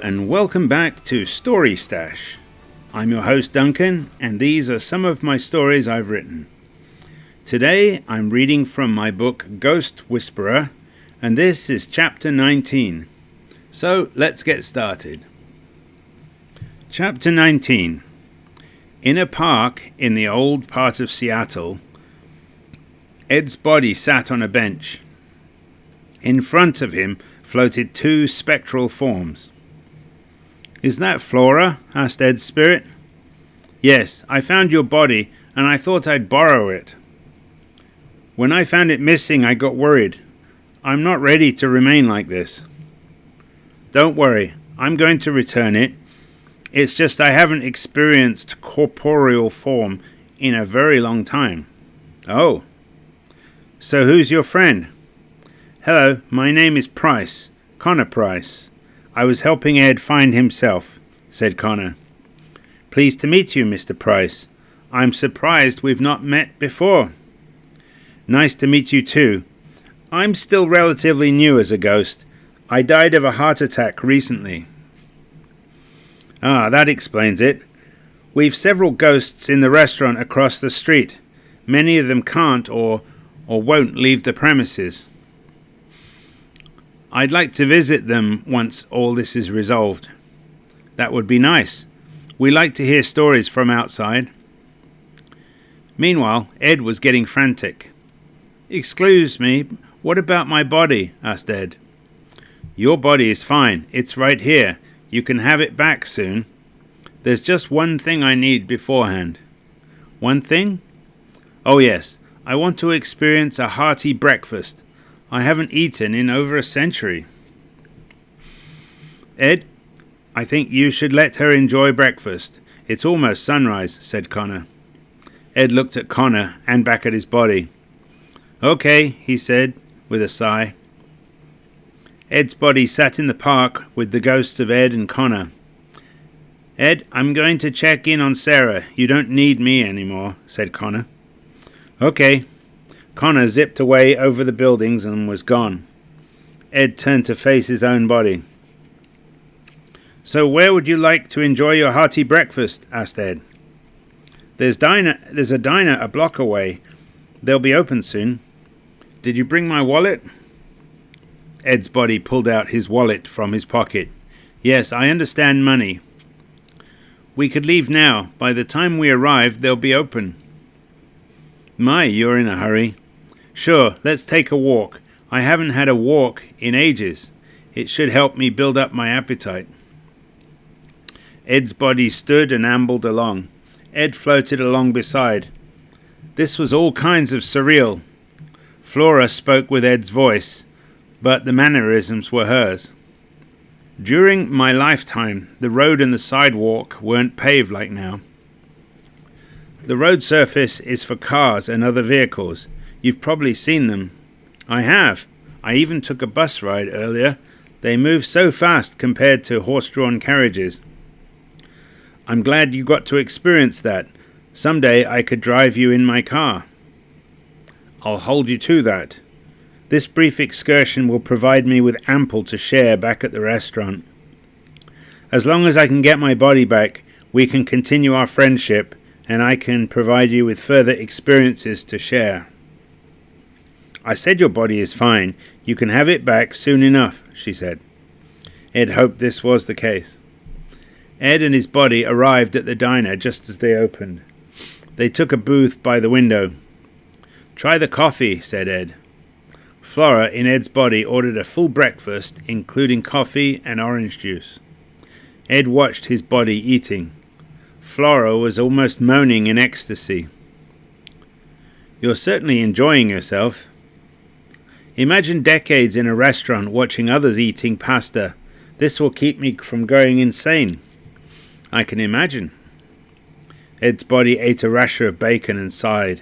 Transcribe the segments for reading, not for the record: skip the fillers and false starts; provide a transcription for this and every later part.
and welcome back to Story Stash. I'm your host Duncan, and these are some of my stories I've written. Today I'm reading from my book Ghost Whisperer, and this is chapter 19. So let's get started. Chapter 19. In a park in the old part of Seattle, Ed's body sat on a bench. In front of him floated two spectral forms. "Is that Flora?" asked Ed's spirit. "Yes, I found your body and I thought I'd borrow it. When I found it missing, I got worried. I'm not ready to remain like this." "Don't worry, I'm going to return it. It's just I haven't experienced corporeal form in a very long time." "Oh. So who's your friend?" "Hello, my name is Price, Connor Price. I was helping Ed find himself," said Connor. "Pleased to meet you, Mr. Price. I'm surprised we've not met before." "Nice to meet you too. I'm still relatively new as a ghost. I died of a heart attack recently." "Ah, that explains it. We've several ghosts in the restaurant across the street. Many of them can't or won't leave the premises. I'd like to visit them once all this is resolved." "That would be nice. We like to hear stories from outside." Meanwhile, Ed was getting frantic. "Excuse me, what about my body?" asked Ed. "Your body is fine. It's right here. You can have it back soon. There's just one thing I need beforehand." "One thing?" "Oh yes, I want to experience a hearty breakfast. I haven't eaten in over a century." "Ed, I think you should let her enjoy breakfast. It's almost sunrise," said Connor. Ed looked at Connor and back at his body. "Okay," he said with a sigh. Ed's body sat in the park with the ghosts of Ed and Connor. "Ed, I'm going to check in on Sarah. You don't need me anymore," said Connor. "Okay." Connor zipped away over the buildings and was gone. Ed turned to face his own body. "So where would you like to enjoy your hearty breakfast?" asked Ed. There's a diner a block away. They'll be open soon." "Did you bring my wallet?" Ed's body pulled out his wallet from his pocket. "Yes, I understand money." "We could leave now. By the time we arrive, they'll be open." "My, you're in a hurry." "Sure, let's take a walk. I haven't had a walk in ages. It should help me build up my appetite." Ed's body stood and ambled along. Ed floated along beside. This was all kinds of surreal. Flora spoke with Ed's voice, but the mannerisms were hers. "During my lifetime, the road and the sidewalk weren't paved like now. The road surface is for cars and other vehicles. You've probably seen them." "I have. I even took a bus ride earlier. They move so fast compared to horse-drawn carriages." "I'm glad you got to experience that. Someday I could drive you in my car." "I'll hold you to that. This brief excursion will provide me with ample to share back at the restaurant. As long as I can get my body back, we can continue our friendship, and I can provide you with further experiences to share." "I said your body is fine. You can have it back soon enough," she said. Ed hoped this was the case. Ed and his body arrived at the diner just as they opened. They took a booth by the window. "Try the coffee," said Ed. Flora, in Ed's body, ordered a full breakfast, including coffee and orange juice. Ed watched his body eating. Flora was almost moaning in ecstasy. "You're certainly enjoying yourself." "Imagine decades in a restaurant watching others eating pasta. This will keep me from going insane." "I can imagine." Ed's body ate a rasher of bacon and sighed.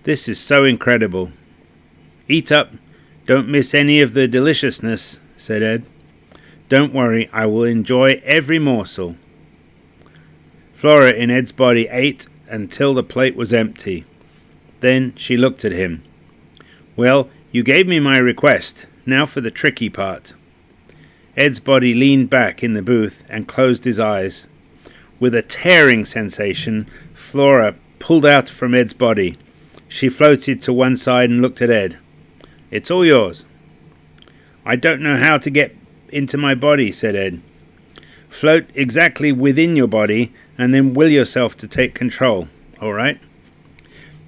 "This is so incredible." "Eat up. Don't miss any of the deliciousness," said Ed. "Don't worry, I will enjoy every morsel." Flora in Ed's body ate until the plate was empty. Then she looked at him. "Well, you gave me my request. Now for the tricky part." Ed's body leaned back in the booth and closed his eyes. With a tearing sensation, Flora pulled out from Ed's body. She floated to one side and looked at Ed. "It's all yours." "I don't know how to get into my body," said Ed. "Float exactly within your body and then will yourself to take control, all right?"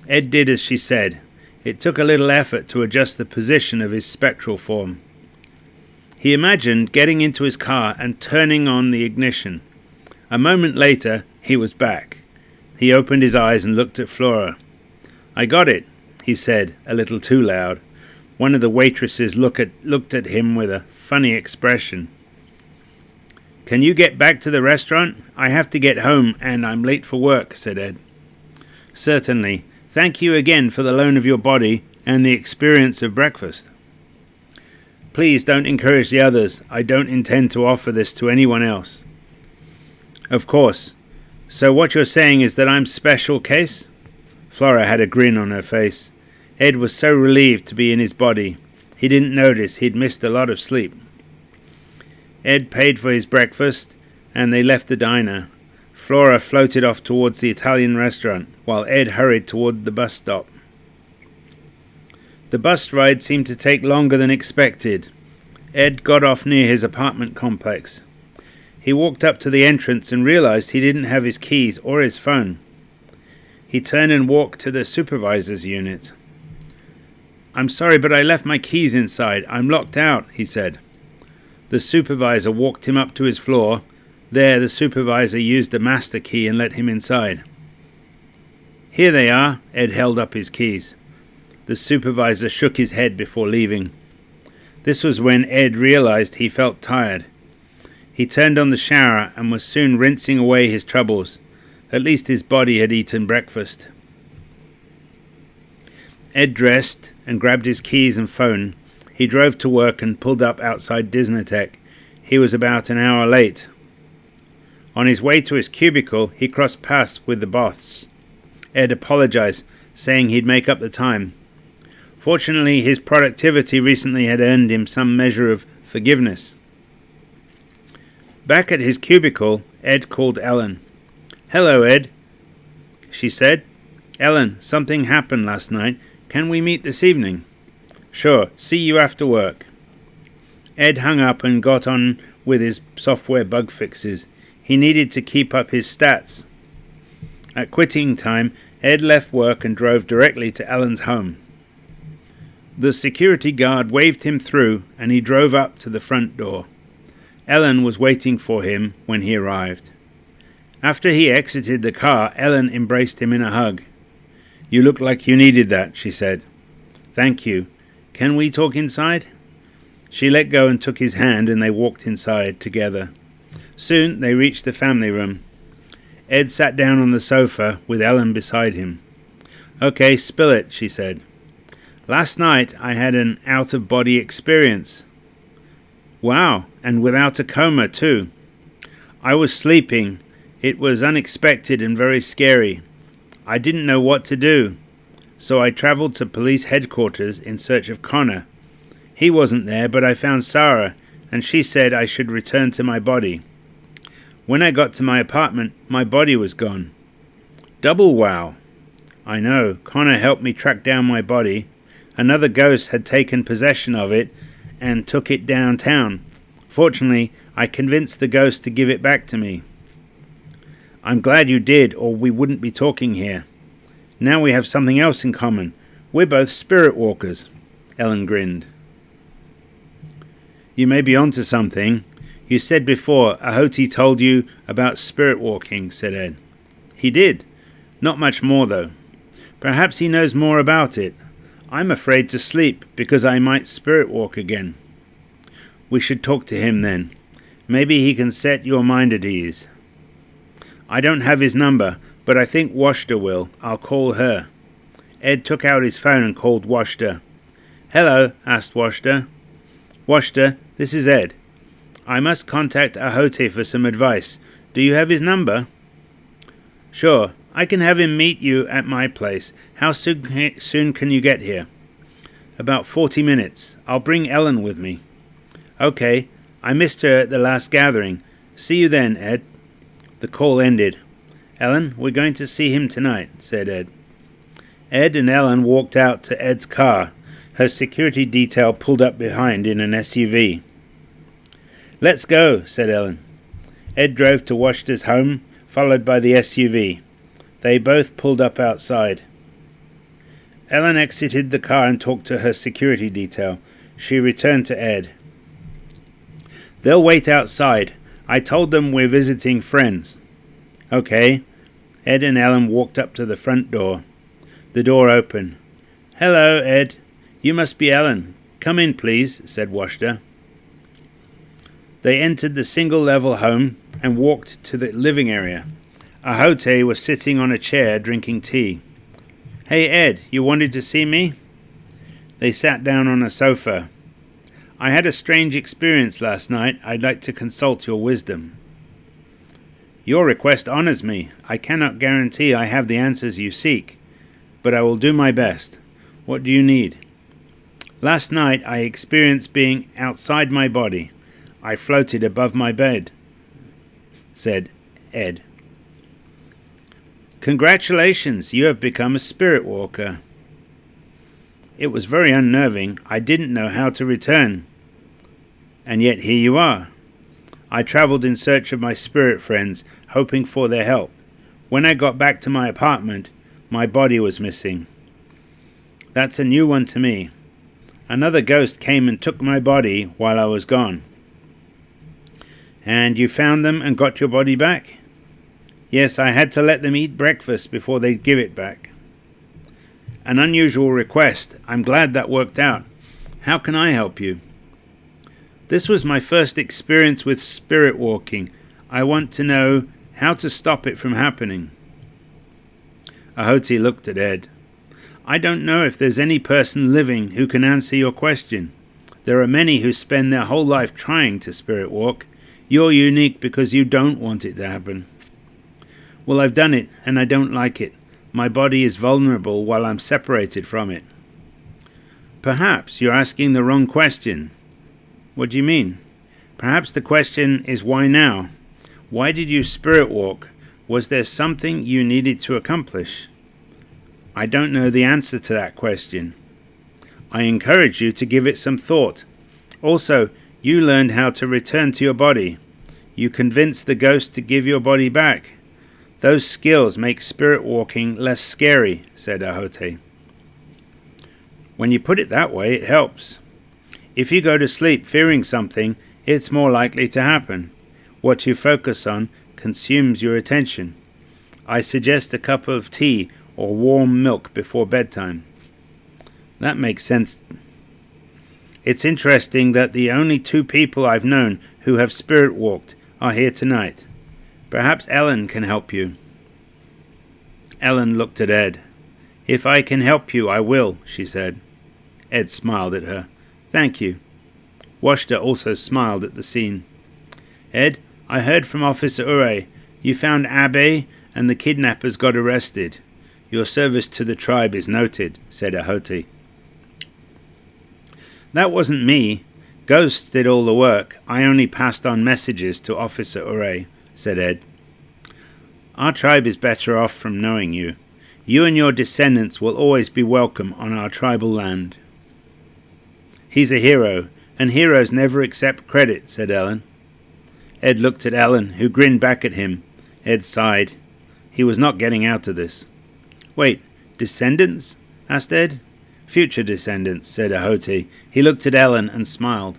Ed did as she said. It took a little effort to adjust the position of his spectral form. He imagined getting into his car and turning on the ignition. A moment later, he was back. He opened his eyes and looked at Flora. "I got it," he said, a little too loud. One of the waitresses looked at him with a funny expression. "Can you get back to the restaurant? I have to get home and I'm late for work," said Ed. "Certainly. Thank you again for the loan of your body and the experience of breakfast." "Please don't encourage the others. I don't intend to offer this to anyone else." "Of course. So what you're saying is that I'm special case?" Flora had a grin on her face. Ed was so relieved to be in his body. He didn't notice he'd missed a lot of sleep. Ed paid for his breakfast, and they left the diner. Flora floated off towards the Italian restaurant, while Ed hurried toward the bus stop. The bus ride seemed to take longer than expected. Ed got off near his apartment complex. He walked up to the entrance and realized he didn't have his keys or his phone. He turned and walked to the supervisor's unit. "I'm sorry, but I left my keys inside. I'm locked out," he said. The supervisor walked him up to his floor. There, the supervisor used a master key and let him inside. "Here they are." Ed held up his keys. The supervisor shook his head before leaving. This was when Ed realized he felt tired. He turned on the shower and was soon rinsing away his troubles. At least his body had eaten breakfast. Ed dressed and grabbed his keys and phone. He drove to work and pulled up outside Disnotech. He was about an hour late. On his way to his cubicle, he crossed paths with the boss. Ed apologized, saying he'd make up the time. Fortunately, his productivity recently had earned him some measure of forgiveness. Back at his cubicle, Ed called Ellen. "Hello, Ed," she said. "Ellen, something happened last night. Can we meet this evening?" "Sure. See you after work." Ed hung up and got on with his software bug fixes. He needed to keep up his stats. At quitting time, Ed left work and drove directly to Ellen's home. The security guard waved him through, and he drove up to the front door. Ellen was waiting for him when he arrived. After he exited the car, Ellen embraced him in a hug. "You look like you needed that," she said. "Thank you. Can we talk inside?" She let go and took his hand, and they walked inside together. Soon they reached the family room. Ed sat down on the sofa with Ellen beside him. "Okay, spill it," she said. "Last night I had an out-of-body experience." "Wow, and without a coma too." "I was sleeping. It was unexpected and very scary. I didn't know what to do. So I traveled to police headquarters in search of Connor. He wasn't there, but I found Sarah, and she said I should return to my body. When I got to my apartment, my body was gone." "Double wow." "I know. Connor helped me track down my body. Another ghost had taken possession of it and took it downtown. Fortunately, I convinced the ghost to give it back to me." "I'm glad you did, or we wouldn't be talking here. Now we have something else in common. We're both spirit walkers." Ellen grinned. "You may be onto something. You said before Ahoti told you about spirit walking," said Ed. "He did. Not much more, though. Perhaps he knows more about it. I'm afraid to sleep because I might spirit walk again." "We should talk to him then. Maybe he can set your mind at ease." "I don't have his number, but I think Washta will. I'll call her." Ed took out his phone and called Washta. "Hello," asked Washta. "Washta, this is Ed. I must contact Ahote for some advice. Do you have his number?" "Sure. I can have him meet you at my place. How soon can you get here?" "About 40 minutes. I'll bring Ellen with me." "Okay. I missed her at the last gathering. See you then, Ed." The call ended. "Ellen, we're going to see him tonight," said Ed. Ed and Ellen walked out to Ed's car. Her security detail pulled up behind in an SUV. "Let's go," said Ellen. Ed drove to Washta's home, followed by the SUV. They both pulled up outside. Ellen exited the car and talked to her security detail. She returned to Ed. "They'll wait outside. I told them we're visiting friends." "Okay." Ed and Ellen walked up to the front door. The door opened. "Hello, Ed. You must be Ellen. Come in, please," said Washta. They entered the single-level home and walked to the living area. Ahote was sitting on a chair drinking tea. "Hey, Ed, you wanted to see me?" They sat down on a sofa. "I had a strange experience last night. I'd like to consult your wisdom." "Your request honors me. I cannot guarantee I have the answers you seek, but I will do my best. What do you need?" "Last night I experienced being outside my body. I floated above my bed," said Ed. "Congratulations, you have become a spirit walker." "It was very unnerving. I didn't know how to return. And yet here you are." "I traveled in search of my spirit friends, hoping for their help. When I got back to my apartment, my body was missing." "That's a new one to me. Another ghost came and took my body while I was gone." "And you found them and got your body back?" "Yes, I had to let them eat breakfast before they'd give it back." "An unusual request. I'm glad that worked out. How can I help you?" "This was my first experience with spirit walking. I want to know how to stop it from happening." Ahote looked at Ed. "I don't know if there's any person living who can answer your question. There are many who spend their whole life trying to spirit walk. You're unique because you don't want it to happen." "Well, I've done it, and I don't like it. My body is vulnerable while I'm separated from it." "Perhaps you're asking the wrong question." "What do you mean?" "Perhaps the question is why now? Why did you spirit walk? Was there something you needed to accomplish?" "I don't know the answer to that question." "I encourage you to give it some thought. Also, you learned how to return to your body. You convinced the ghost to give your body back. Those skills make spirit walking less scary," said Ahote. "When you put it that way, it helps. If you go to sleep fearing something, it's more likely to happen. What you focus on consumes your attention. I suggest a cup of tea or warm milk before bedtime." "That makes sense." "It's interesting that the only two people I've known who have spirit walked are here tonight. Perhaps Ellen can help you." Ellen looked at Ed. "If I can help you, I will," she said. Ed smiled at her. "Thank you." Washta also smiled at the scene. "Ed, I heard from Officer Ure. You found Abe and the kidnappers got arrested. Your service to the tribe is noted," said Ahote. "That wasn't me. Ghosts did all the work. I only passed on messages to Officer Ure," said Ed. "Our tribe is better off from knowing you. You and your descendants will always be welcome on our tribal land." "He's a hero, and heroes never accept credit," said Ellen. Ed looked at Ellen, who grinned back at him. Ed sighed. He was not getting out of this. "Wait, descendants?" asked Ed. "Future descendants," said Ahote. He looked at Ellen and smiled.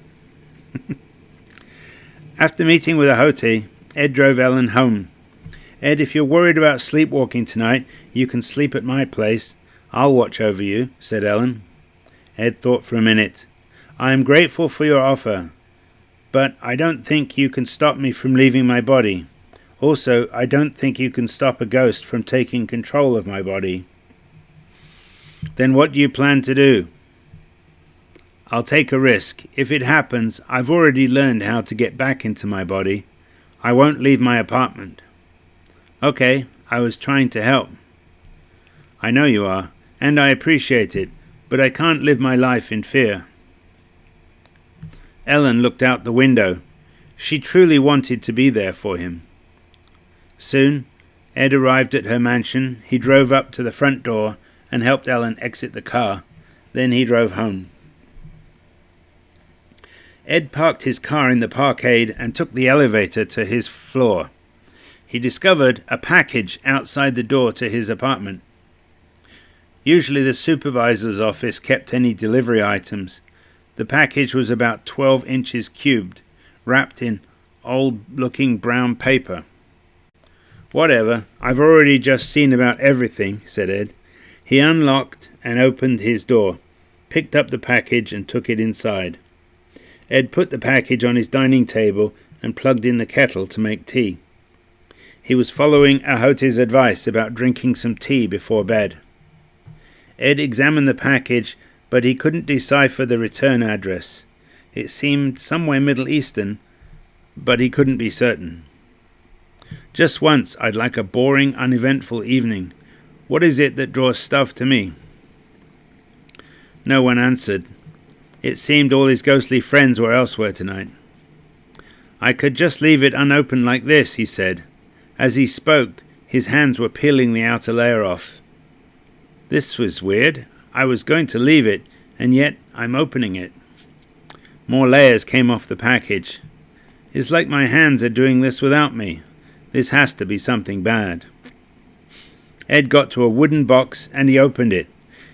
After meeting with Ahote, Ed drove Ellen home. "Ed, if you're worried about sleepwalking tonight, you can sleep at my place. I'll watch over you," said Ellen. Ed thought for a minute. "I am grateful for your offer, but I don't think you can stop me from leaving my body. Also, I don't think you can stop a ghost from taking control of my body." "Then what do you plan to do?" "I'll take a risk. If it happens, I've already learned how to get back into my body. I won't leave my apartment." "Okay, I was trying to help." "I know you are, and I appreciate it, but I can't live my life in fear." Ellen looked out the window. She truly wanted to be there for him. Soon, Ed arrived at her mansion. He drove up to the front door and helped Ellen exit the car. Then he drove home. Ed parked his car in the parkade and took the elevator to his floor. He discovered a package outside the door to his apartment. Usually the supervisor's office kept any delivery items. The package was about 12 inches cubed, wrapped in old-looking brown paper. "Whatever, I've already just seen about everything," said Ed. He unlocked and opened his door, picked up the package and took it inside. Ed put the package on his dining table and plugged in the kettle to make tea. He was following Ahote's advice about drinking some tea before bed. Ed examined the package, but he couldn't decipher the return address. It seemed somewhere Middle Eastern, but he couldn't be certain. "Just once I'd like a boring, uneventful evening. What is it that draws stuff to me?" No one answered. It seemed all his ghostly friends were elsewhere tonight. "I could just leave it unopened like this," he said. As he spoke, his hands were peeling the outer layer off. "This was weird. I was going to leave it, and yet I'm opening it." More layers came off the package. "It's like my hands are doing this without me. This has to be something bad." Ed got to a wooden box and he opened it.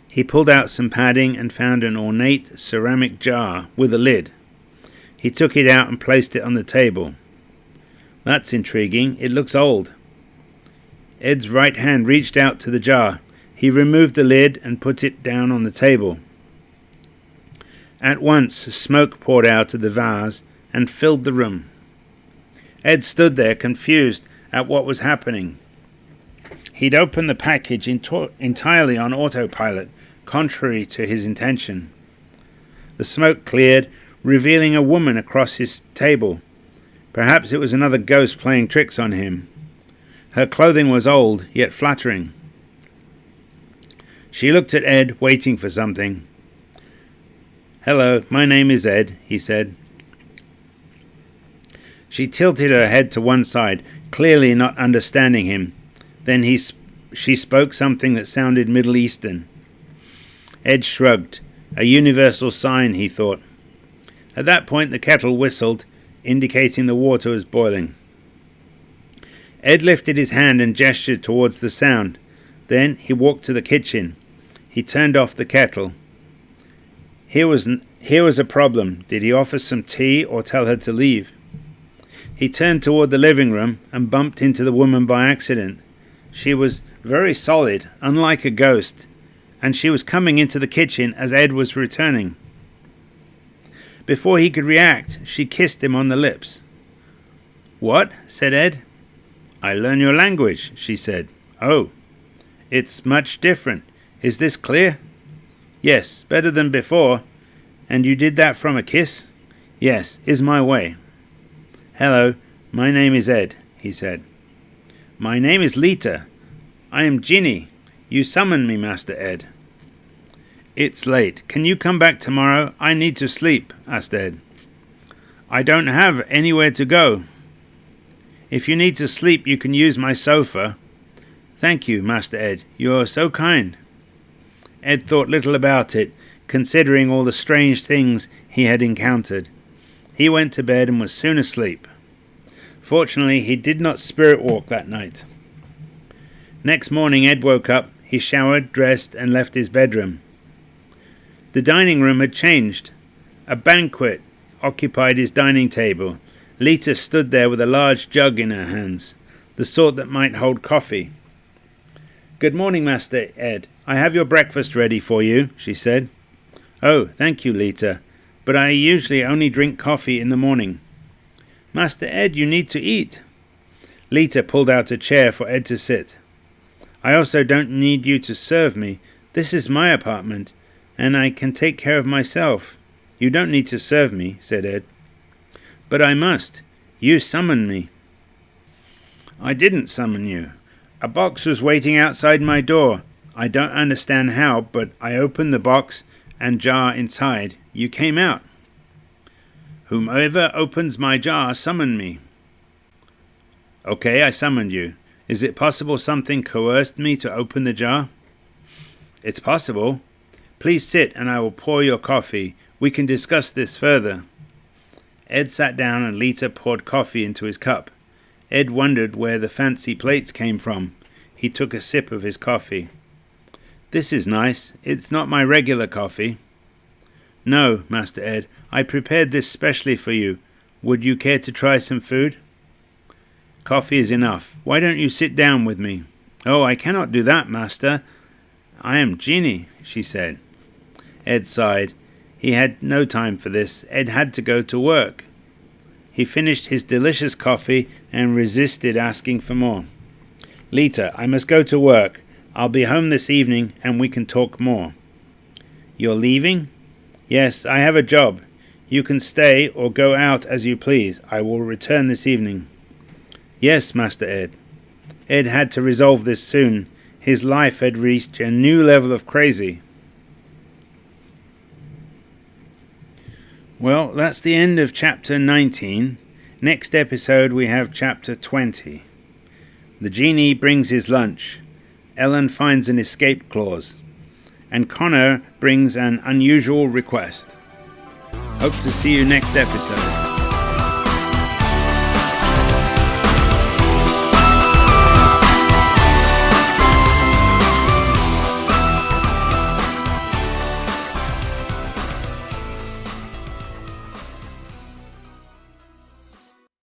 He pulled out some padding and found an ornate ceramic jar with a lid. He took it out and placed it on the table. "That's intriguing. It looks old." Ed's right hand reached out to the jar. He removed the lid and put it down on the table. At once, smoke poured out of the vase and filled the room. Ed stood there, confused at what was happening. He'd opened the package entirely on autopilot, contrary to his intention. The smoke cleared, revealing a woman across his table. Perhaps it was another ghost playing tricks on him. Her clothing was old, yet flattering. She looked at Ed, waiting for something. "Hello, my name is Ed," he said. She tilted her head to one side, clearly not understanding him. Then she spoke something that sounded Middle Eastern. Ed shrugged. A universal sign, he thought. At that point the kettle whistled, indicating the water was boiling. Ed lifted his hand and gestured towards the sound. Then he walked to the kitchen. He turned off the kettle. Here was a problem. Did he offer some tea or tell her to leave? He turned toward the living room and bumped into the woman by accident. She was very solid, unlike a ghost, and she was coming into the kitchen as Ed was returning. Before he could react, she kissed him on the lips. "What?" said Ed. "I learn your language," she said. "Oh, it's much different. Is this clear?" "Yes, better than before." "And you did that from a kiss?" "Yes, is my way." "Hello, my name is Ed," he said. "My name is Lita. I am Jinni. You summoned me, Master Ed." "It's late. Can you come back tomorrow? I need to sleep," asked Ed. "I don't have anywhere to go." "If you need to sleep, you can use my sofa." "Thank you, Master Ed. You are so kind." Ed thought little about it, considering all the strange things he had encountered. He went to bed and was soon asleep. Fortunately, he did not spirit walk that night. Next morning, Ed woke up. He showered, dressed, and left his bedroom. The dining room had changed. A banquet occupied his dining table. Lita stood there with a large jug in her hands, the sort that might hold coffee. "Good morning, Master Ed. I have your breakfast ready for you," she said. "Oh, thank you, Lita, but I usually only drink coffee in the morning." "Master Ed, you need to eat." Lita pulled out a chair for Ed to sit. "I also don't need you to serve me. This is my apartment, and I can take care of myself." "You don't need to serve me," said Ed. "But I must. You summoned me." "I didn't summon you. A box was waiting outside my door. I don't understand how, but I opened the box and jar inside. You came out." Whomever opens my jar, summon me. Okay, I summoned you. Is it possible something coerced me to open the jar? It's possible. Please sit and I will pour your coffee. We can discuss this further. Ed sat down and Lita poured coffee into his cup. Ed wondered where the fancy plates came from. He took a sip of his coffee. This is nice. It's not my regular coffee. No, Master Ed. I prepared this specially for you. Would you care to try some food? Coffee is enough. Why don't you sit down with me? Oh, I cannot do that, Master. I am Jinni, she said. Ed sighed. He had no time for this. Ed had to go to work. He finished his delicious coffee and resisted asking for more. Lita, I must go to work. I'll be home this evening and we can talk more. You're leaving? Yes, I have a job. You can stay or go out as you please. I will return this evening. Yes, Master Ed. Ed had to resolve this soon. His life had reached a new level of crazy. Well, that's the end of chapter 19. Next episode we have chapter 20. The genie brings his lunch. Ellen finds an escape clause. And Connor brings an unusual request. Hope to see you next episode.